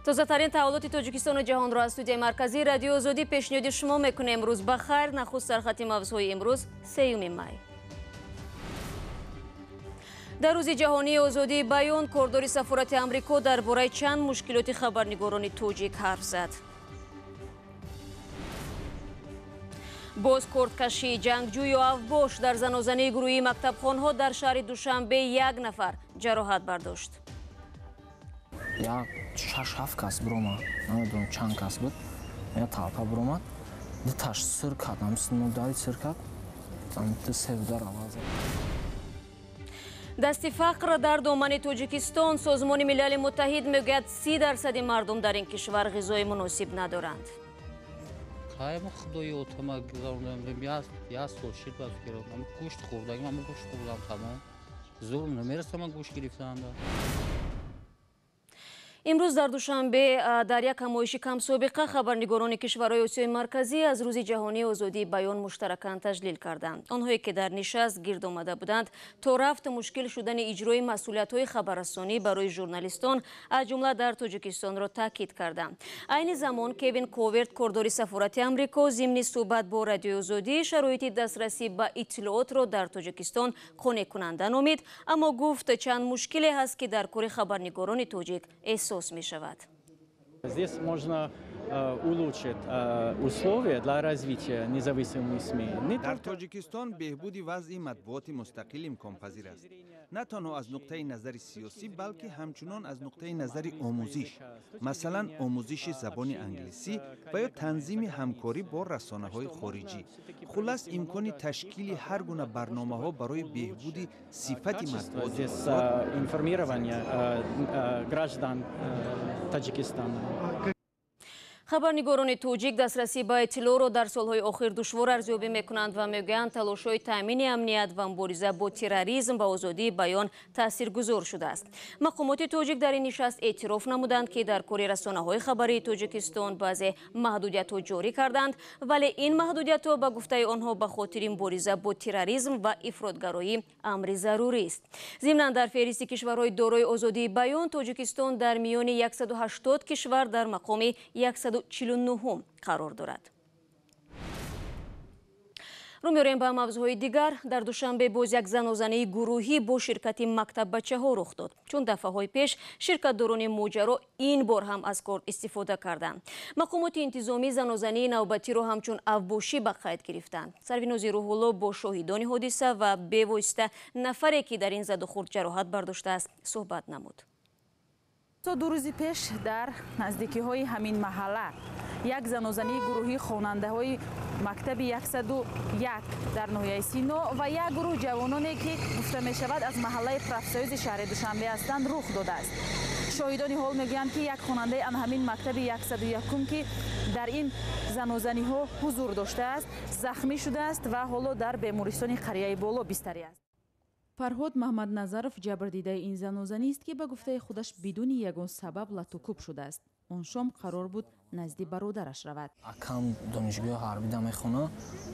тозатарин таҳолоти Тоҷикистону ҷаҳонро аз студияи марказии радиои Озодӣ пешниҳоди шумо мекунем. Рӯз бахайр. Нахуст сархати мавзӯи имрӯз 3 май. дар рӯзи ҷаҳонии озодии баён кордори сафорати Амрико дар бораи чанд мушкилоти хабарнигорони тоҷик ҳарф зад. боз кордкашии ҷангҷӯю авбош дар занозании гурӯҳии мактабхонҳо дар шаҳри Душанбе 1 нафар ҷароҳат бардошт. Як 6-7 кас биромад, намедонам чанд кас буд. Я талпа биромад, диташ сир кард, ҳамисин муддаи сир кард, тамти севдар аваз. дасти фақр дар домани Тоҷикистон. Созмони Милали Муттаҳид мегӯяд 30% мардум дар ин кишвар ғизои муносиб надоранд. Хайма худои отама гузарондем я сол шир баф гирифтам. Гӯшт хӯрдагим, ама гӯшт хӯрдам тамом. Зулм намерасам гӯшт гирифтанда. имрӯз дар Душанбе дар як ҳамоиши камсобиқа хабарнигорони кишварҳои Осиёи марказӣ аз рӯзи ҷаҳонии озодии баён муштаракан таҷлил карданд. онҳое ки дар нишаст гирд омада буданд то рафт мушкил шудани иҷрои масъулиятҳои хабаррасонӣ барои журналистон аз ҷумла дар Тоҷикистонро таъкид карданд. айни замон Кевин Коверт, кордори сафорати Амрико, зимни суҳбат бо радиои Озодӣ шароити дастрасӣ ба иттилоотро дар Тоҷикистон қонеъкунанда номид, аммо гуфт чанд мушкиле ҳаст ки дар кори хабарнигорони тоҷик эҳсос мешавад. Здесь можно улучшить условия для развития независимых СМИ. дар Тоҷикистон беҳбуди вазъи матбуоти мустақил имконпазир аст. На танҳо аз нуқтаи назари сиёсӣ, балки ҳамчунон аз нуқтаи назари омӯзиш, масалан омӯзиши забони англисӣ ва ё танзими ҳамкорӣ бо расонаҳои хориҷӣ. хулас имкони ташкили ҳар гуна барномаҳо барои беҳбуди сифати матбуоти информирования граждан Таҷикистона. хабарнигорони тоҷик дастрасӣ ба иттилоъро дар солҳои охир душвор арзёбӣ мекунанд ва мегӯянд талошҳои таъмини амният ва мубориза бо терроризм ба озодии баён таъсиргузор шудааст. мақомоти тоҷик дар ин нишаст эътироф намуданд ки дар кори расонаҳои хабарии Тоҷикистон баъзе маҳдудиятҳо ҷорӣ карданд, вале ин маҳдудиятҳо ба гуфтаи онҳо ба хотири мубориза бо терроризм ва ифротгароӣ амри зарурист. зимнан дар феҳристи кишварҳои дорои озодии баён Тоҷикистон дар миёни 180 кишвар дар мақоми 149 қарор дорад. рӯ меорем ба мавзӯъҳои дигар. дар Душанбе боз як занозании гурӯҳӣ бо ширкати мактаббачаҳо рух дод. чун дафъаҳои пеш ширкатдорони моҷаро ин бор ҳам аз кор истифода карданд. мақомоти интизомӣ занозании навбатиро ҳамчун авбошӣ ба қайд гирифтанд. сарвинози Рӯҳулло бо шоҳидони ҳодиса ва бевосита нафаре ки дар ин задухурд ҷароҳат бардоштааст суҳбат намуд. 2 рӯзи пеш дар наздикиҳои ҳамин маҳалла як занозании гурӯҳи хонандаҳои мактаби 101 дар ноҳияи Сино ва як гурӯҳ ҷавононе ки гуфта мешавад аз маҳаллаи профсоюзи шаҳри Душанбе ҳастанд рух додааст. шоҳидони ҳол мегӯянд ки як хонандаи анҳамин мактаби 101 ки дар ин занозаниҳо ҳузур доштааст захмӣ шудааст ва ҳоло дар бемористони қарияи боло бистарӣ аст. Фарҳод Маҳмадназаров ҷабрдидаи ин занозанист ки ба гуфтаи худаш бидуни ягон сабаб латукуб шудааст. он шом қарор буд назди бародараш равад. Акам донишгоҳи ҳарбида мехона,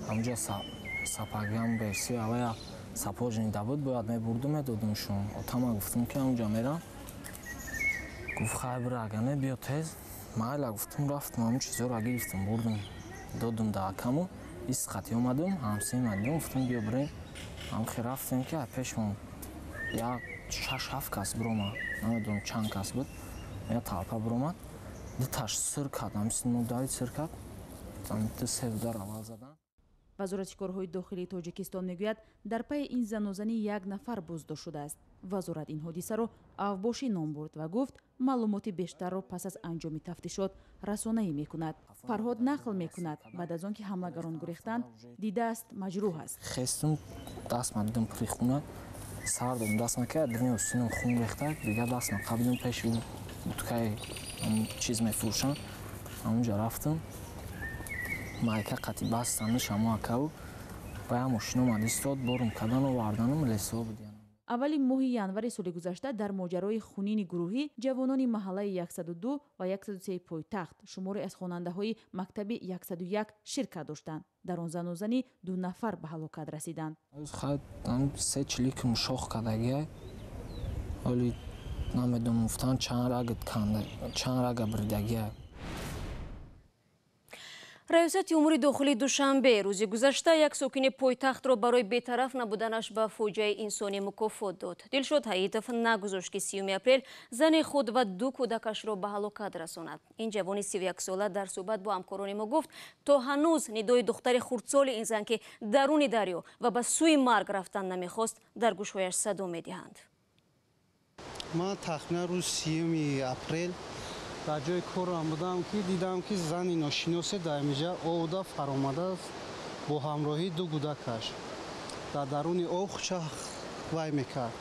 ҳамҷо сапагиам берси авая сапожнида буд, бояд мебурду медодумшон. Отама гуфтум ки ҳамҷо мерам. Гуфт хай бира агане биё тез. Майла гуфтум рафтум, ҳамун чизҳоро гирифтум, бурдум, додум да акаму исқати омадум, ҳамсин мадидум, гуфтум биё бирем. ҳамхи рафтем ки пешмон як 6-7 кас биромад, намедонам чанд кас буд. Я талпа биромад, диташ сир кард, ҳамисин муддаи сир кард, тамти севдар аваз задан. вазорати корҳои дохилии Тоҷикистон мегӯяд дар пайи ин занозанӣ 1 нафар боздошт шудааст. вазорат ин ҳодисаро авбошӣ ном бурд ва гуфт маълумоти бештарро пас аз анҷоми тафтишот расонаӣ мекунад. Фарҳод нақл мекунад баъд аз он ки ҳамлагарон гурехтанд дидааст маҷрӯҳ аст. хестум дастма дидум пури хуна сар додум дастма ки динё синум хун рехта дигар дастма қабидум пеши буткаи чиз мефурӯшанд ҳамунҷо рафтум майка қати бастанд шамо акаву ба я мошин омад истод борум кадану варданум лесо буд. аввали моҳи январи соли гузашта дар моҷарои хунини гурӯҳӣ ҷавонони маҳаллаи 102 ва 103 пойтахт шуморе аз хонандаҳои мактаби 101 ширкат доштанд. дар он занозанӣ 2 нафар ба ҳалокат расиданд. се чиликум шох кадагия оли намедонам гуфтанд чанд рага бридагия. раёсати умури дохилии душанбе рӯзи гузашта як сокини пойтахтро барои бетараф набуданаш ба фоҷиаи инсонӣ мукофот дод. Дилшод Ҳаитов нагузошт ки 30 апрел зани худ ва 2 кӯдакашро ба ҳалокат расонад. Ин ҷавони 31-сола дар суҳбат бо ҳамкорони мо гуфт то ҳанӯз нидои духтари хурдсоли ин зан ки даруни дарё ва ба сӯи марг рафтан намехост дар гӯшҳояш садо медиҳанд. ман тахминан рӯзи 30 апрел дар ҷои корам будам ки дидам ки зани ношиносе дар инҷа овда фаромадааст бо ҳамроҳии 2 кӯдакаш дар даруни об чах вай мекард.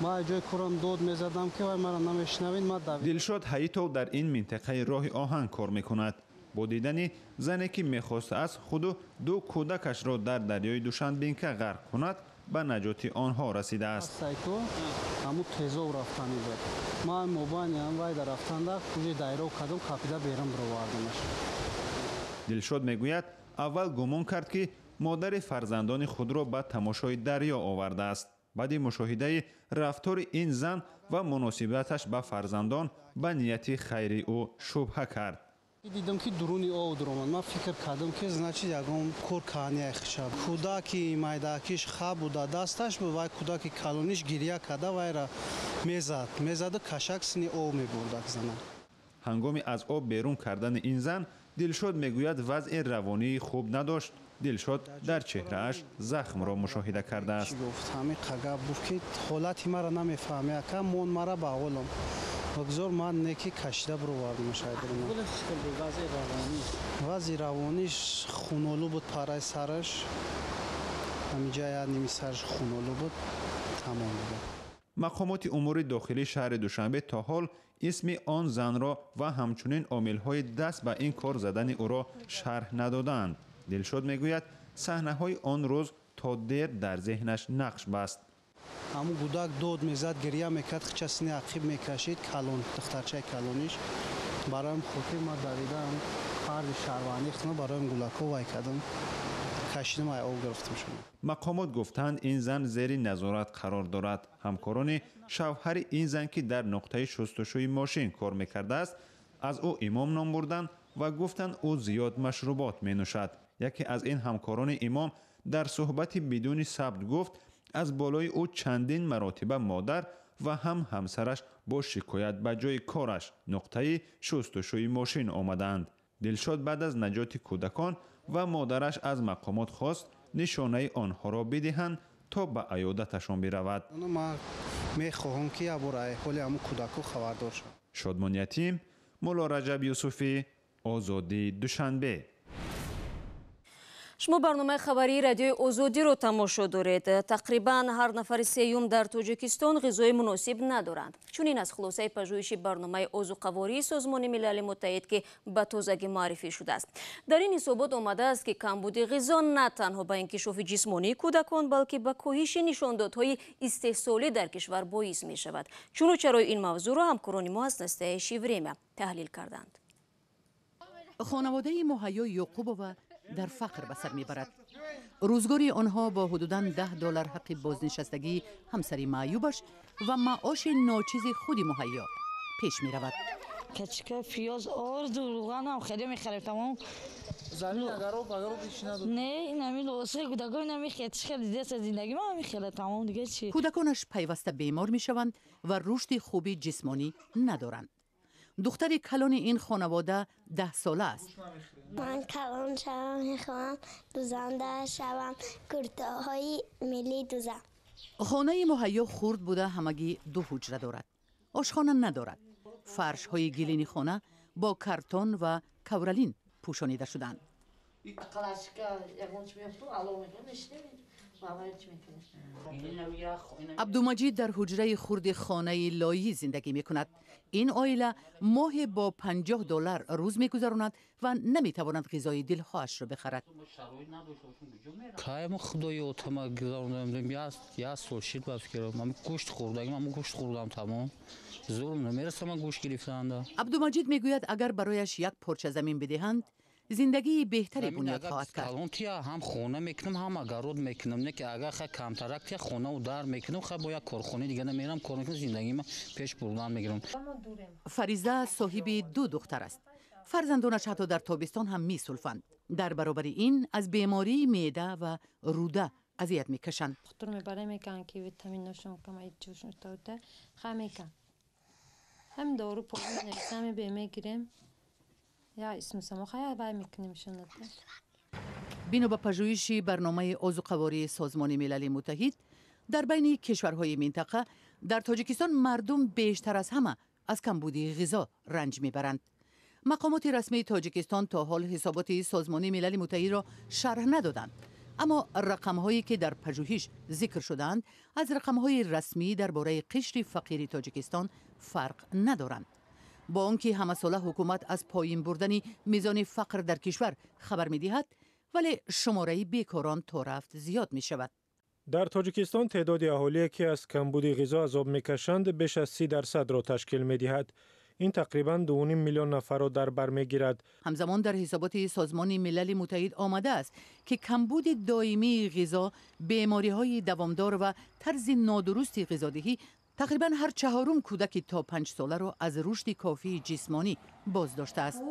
ман ҷои корам дод мезадам ки вай маро намешунавед. Дилшод Ҳаитов дар ин минтақаи роҳи оҳан кор мекунад. бо дидани зане ки мехостааст худу 2 кӯдакашро дар дарёи Душанбенка ғарқ кунад ба наҷоти онҳо расидааст. ҳаму тезоб рафтани дод. ман мобайни вай дар рафтанда куҷи дайро кардам қапида берам бировардамаш. Дилшод мегӯяд аввал гумон кард ки модари фарзандони худро ба тамошои дарё овардааст. баъди мушоҳидаи рафтори ин зан ва муносибаташ ба фарзандон ба нияти хайри ӯ шубҳа кард. дидам ки дуруни об дуромад. ман фикр кардам ки значит ягон кор каҳания хиша кӯдаки майдакиш хаб буда дасташ вай кӯдаки калониш гирья карда вайра мезаду кашак сини об мебурдак зана. ҳангоми аз об берун кардани ин зан Дилшод мегӯяд вазъи равонии хуб надошт. Дилшод дар чеҳрааш захмро мушоҳида кардааст. гуфт ҳамин қагаб буд ки ҳолати маро намефаҳме ака мон мара ба ҳолам бигзор ман неки кашида бировардам шайдирам. вазъи равониш хунолу буд параи сараш ҳамиҷа як ними сараш хунолу буд тамом буд. мақомоти умури дохилии шаҳри Душанбе то ҳол исми он занро ва ҳамчунин омилҳои даст ба ин кор задани ӯро шарҳ надоданд. Дилшод мегӯяд саҳнаҳои он рӯз то дер дар зеҳнаш нақш баст. ҳаму гудак дод мезад гирья мекард хичасини ақиб мекашид калон духтарчаи калониш бароим хотир ма даридам қарди шаҳрвандӣ хна бароим гулако вай кардам кашидам ай об гирифтам шуд. мақомот гуфтанд ин зан зери назорат қарор дорад. ҳамкорони шавҳари ин зан ки дар нуқтаи шустушӯи мошин кор мекардааст аз ӯ имом ном бурданд ва гуфтанд ӯ зиёд машрубот менӯшад. яке аз ин ҳамкорони имом дар суҳбати бидуни сабт гуфт аз болои ӯ чандин маротиба модар ва ҳам ҳамсараш бо шикоят ба ҷои кораш нуқтаи шустушӯи мошин омаданд. Дилшод баъд аз наҷоти кӯдакон ва модараш аз мақомот хост нишонаи онҳоро бидиҳанд то ба аёдаташон биравад. ман мехоҳам ки ябора ҳоли ҳаму кӯдако хабардор шавам. Шодмон Ятим, Мулло Раҷаб Юсуфӣ, Озодӣ, Душанбе. шумо барномаи хабарии радиои Озодиро тамошо доред. Тақрибан ҳар нафари сеюм дар Тоҷикистон ғизои муносиб надоранд. Чунин аз хулосаи пажӯҳиши барномаи озуқавории Созмони Милали Муттаҳид ки ба тозагӣ маърифӣ шудааст. Дар ин ҳисобот омадааст ки камбуди ғизо на танҳо ба инкишофи ҷисмонии кӯдакон балки ба коҳиши нишондодҳои истеҳсолӣ дар кишвар боис мешавад. чуну чарои ин мавзӯъро ҳамкорони мо аз настоящее время таҳлил карданд. خانواده مهیا یعقوبова در فقر به سر میبرد. روزگاری آنها با حدوداً $10 حق بازنشستگی همسری معیوبش و معاش ناچیز خود مهیا پیش می رود. کچکه پیاز آرد و روغن هم خیلی میخریم تمام. زمین اگر پیش نداد. نه این همین لوسه کودکان نمیخواد خیلی دیگه زندگی ما میخواد تمام دیگه چی؟ کودکانش پیوسته بیمار میشوند و رشد خوبی جسمانی ندارند. دختر کلان این خانواده 10 ساله است. من کلان شوم میخوام دوزنده شوم کرتاهای ملی دوزم. خانه مهیا خرد بوده همگی 2 حجره دارد. آشخانه ندارد. فرش های گلین خانه با کرتون و کورالین پوشانیده شدند. عبدالمجید در حجره خرد خانه لایی زندگی می کند. این عائله ماه با $50 روز می گذراند و نمی تواند غذای دلخواهش را بخرد. کایم خدای اوتما گذراندم یا سال شد با فکر من گوشت خوردم تمام زور نمیرسم من گوشت گرفتند. عبدالمجید می گوید اگر برایش یک پارچه زمین بدهند زندگی بهتری بنیاد خواهد کرد. کلون تیا هم خونه میکنم هم اگرود میکنم نه که اگر خیلی کمترک تیا خونه و در میکنم خیلی با یک کارخونه دیگه نمیرم کار میکنم زندگی ما پیش بردن میگیرم. فریزه صاحب 2 دختر است. فرزندانش حتی در تابستان هم میسولفند. در برابر این از بیماری معده و روده اذیت میکشند. دکتر میبره میگن که ویتامیناشون کم هیچ جوش نتوده خمیکن. هم دارو پولی نمیسم میگیریم یا اسم سموخه بای میکنیم شنده. بنا به پژوهش برنامه عضوقواری سازمان ملل متحد در بین کشورهای منطقه در تاجیکستان مردم بیشتر از همه از کمبودی غذا رنج میبرند. مقامات رسمی تاجیکستان تا حال حسابات سازمان ملل متحد را شرح ندادند، اما رقم‌هایی که در پژوهش ذکر شدند از رقم‌های رسمی درباره قشر فقیر تاجیکستان فرق ندارند. با آنکه همه ساله حکومت از پایین بردن میزان فقر در کشور خبر می‌دهد، ولی شماره بیکاران تا رفت زیاد می‌شود. در تاجیکستان تعداد اهالی که از کمبود غذا عذاب می‌کشند بیش از 30% را تشکیل می‌دهد. این تقریباً 2.5 میلیون نفر را در بر می‌گیرد. همزمان در حسابات سازمان ملل متحد آمده است که کمبود دائمی غذا، بیماری‌های دوامدار و طرز نادرست غذادهی تقریباً هر 4 کودک تا 5 ساله را از رشد کافی جسمانی باز داشته است.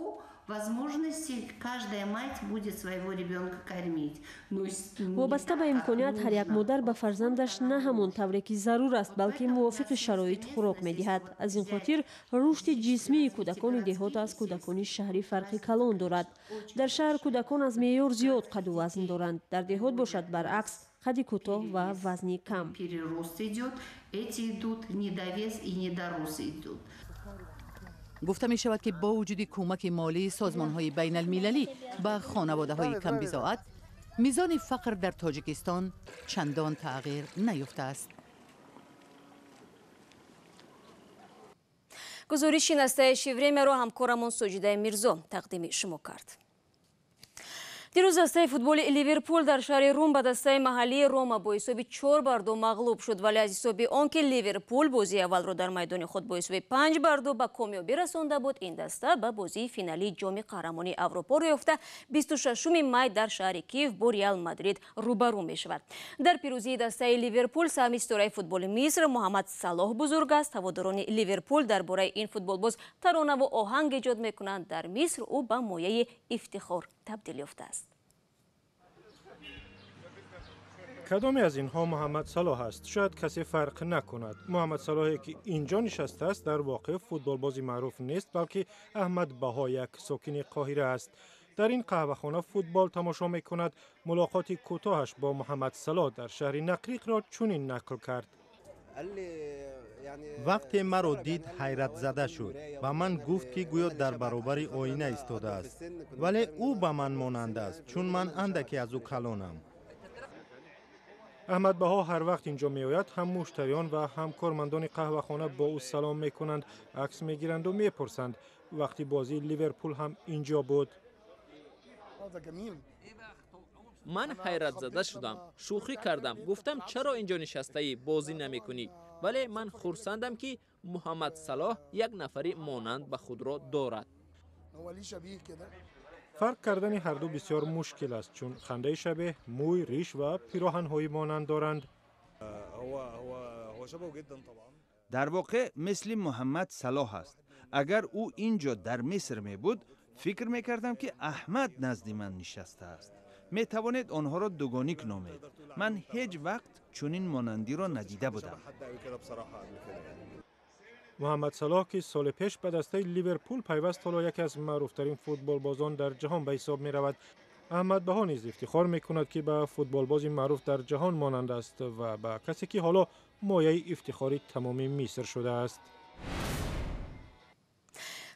وابسته به امکانیت هر یک مادر به فرزندش نه همون طوری که ضرور است بلکه موافق شرایط خوراک می‌دهد. از این خاطر رشد جسمی کودکان دهات از کودکان شهری فرق کلان دارد. در شهر کودکان از معیار زیاد قد و وزن دارند، در دهات باشد برعکس قد کوتاه و وزنی کم. گفته می شود که با وجود کمک مالی سازمان‌های بین المللی به خانواده‌های کم بضاعت، میزان فقر در تاجیکستان چندان تغییر نیافته است. گزارش نستایش время رو همکارمون سجیده میرزا تقدیم شما کرد. دیروز دسته فوتبال لیورپول در شهر روم به دسته محلی روما با حساب 4-2 مغلوب شد، ولی از حساب آنکه لیورپول بازی اول را در میدان خود با حساب 5-2 به کامیابی رسانده بود، این دسته به بازی فینالی جام قهرمانی اروپا را یافته 26 می در شهر کیف با ریال مادرید روبرو می شود. در پیروزی دسته لیورپول سهمی ستاره فوتبال مصر محمد صلاح بزرگ است. هواداران لیورپول درباره این فوتبال باز ترانه و آهنگ ایجاد میکنند. در مصر او به مایه افتخار تبدیل یافته است. کدامی از اینها محمد صلاح است؟ شاید کسی فرق نکند. محمد صلاحی که اینجا نشسته است در واقع فوتبال بازی معروف نیست، بلکه احمد بها، یک ساکن قاهره است. در این قهوه‌خانه فوتبال تماشا می کند. ملاقات کوتاهش با محمد صلاح در شهر نقریق را چنین نقل کرد. وقتی مرا دید حیرت زده شد و من گفت که گویا در برابر آینه ایستاده است، ولی او به من مانند است چون من اندکی از او کلانم. احمد بها هر وقت اینجا می آید هم مشتریان و هم کارمندان قهوه‌خانه با او سلام می کنند، عکس می گیرند و می پرسند. وقتی بازی لیورپول هم اینجا بود. من حیرت زده شدم، شوخی کردم، گفتم چرا اینجا نشسته بازی نمی کنی؟ ولی من خرسندم که محمد صلاح یک نفری مانند به خود را دارد. فرق کردن هر دو بسیار مشکل است چون خنده شبیه، موی، ریش و پیراهن‌های مانند دارند. در واقع مثل محمد صلاح است. اگر او اینجا در مصر می بود فکر می کردم که احمد نزد من نشسته است. می توانید آنها را دوگانیک نامید. من هیچ وقت چنین مانندی را ندیده بودم. محمد صلاح که سال پیش به دسته لیورپول پیوست، حالا یکی از معروفترین فوتبال بازان در جهان به حساب می رود. احمد بها نیز افتخار می کند که به فوتبال بازی معروف در جهان مانند است و به کسی که حالا مایه افتخاری تمامی مصر شده است.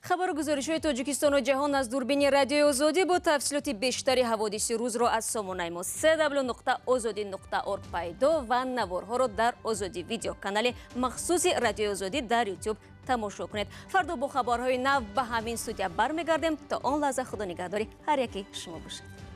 خبر گزارش‌های تاجیکستان و جهان از دوربین رادیوی آزادی با تفصیلات بیشتری حوادث روز را از سامانه ما www.azadi.org پیدا و نوارها را در آزادی ویدیو کانال مخصوص رادیوی آزادی در یوتیوب تماشا کنید. فردا با خبرهای نو به همین استودیو برمیگردیم. تا آن لحظه خدا نگهداری هر یکی شما باشد.